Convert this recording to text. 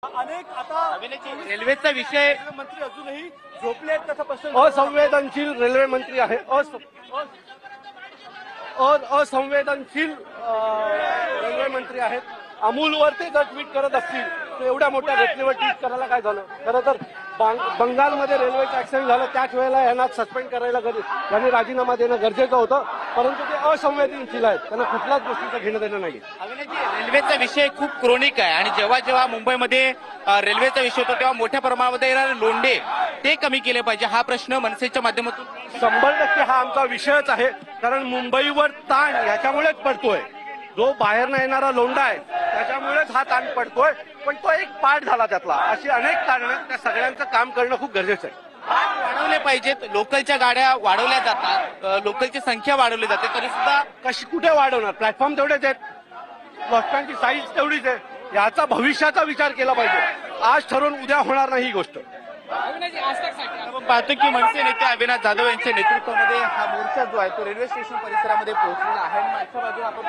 अनेक आता रेल्वेचा विषय मंत्री अजूनही झोपले आहेत तसा प्रश्न असंवेदनशील रेल्वे मंत्री आहे असंवेदनशील रेल्वे मंत्री आहेत. अमूलवर ते जर ट्विट करत असतील तर एवढ्या मोठ्या घटनेवर ट्विट करायला काय झालं. खरं तर बंगालमध्ये रेल्वेचं ऍक्सिडेंट झालं त्याच वेळेला यांना सस्पेंड करायला यांनी राजीनामा देणं गरजेचं होतं, परंतु ते असंवेदनशील आहेत. त्यांना कुठल्याच गोष्टीचं घेणं देणं नाही. रेल्वेचा विषय खूप क्रोनिक आहे आणि जेव्हा जेव्हा मुंबईमध्ये रेल्वेचा विषय होतो तेव्हा मोठ्या प्रमाणामध्ये येणारे लोंढे ते कमी केले पाहिजे हा प्रश्न मनसेच्या माध्यमातून 100% हा आमचा विषयच आहे. कारण मुंबईवर ताण याच्यामुळेच पडतोय. जो बाहेर येणारा लोंढा आहे त्याच्यामुळेच हा ताण पडतोय, पण तो एक पार्ट झाला त्यातला. अशी अनेक कारणं, त्या सगळ्यांचं काम करणं खूप गरजेचं आहे. वाढवले पाहिजेत. लोकलच्या गाड्या वाढवल्या जातात, लोकलची संख्या वाढवली जाते तरी सुद्धा कशी कुठे वाढवणार. प्लॅटफॉर्म तेवढेच आहेत, बसस्टँडची साईज तेवढीच आहे. याचा भविष्याचा विचार केला पाहिजे. आज ठरवून उद्या होणार नाही ही गोष्ट. आपण पाहतो की मनसे नेते अविनाश जाधव यांच्या नेतृत्वामध्ये हा मोर्चा जो आहे तो रेल्वे स्टेशन परिसरामध्ये पोहोचलेला आहे. मागच्या बाजूला आपण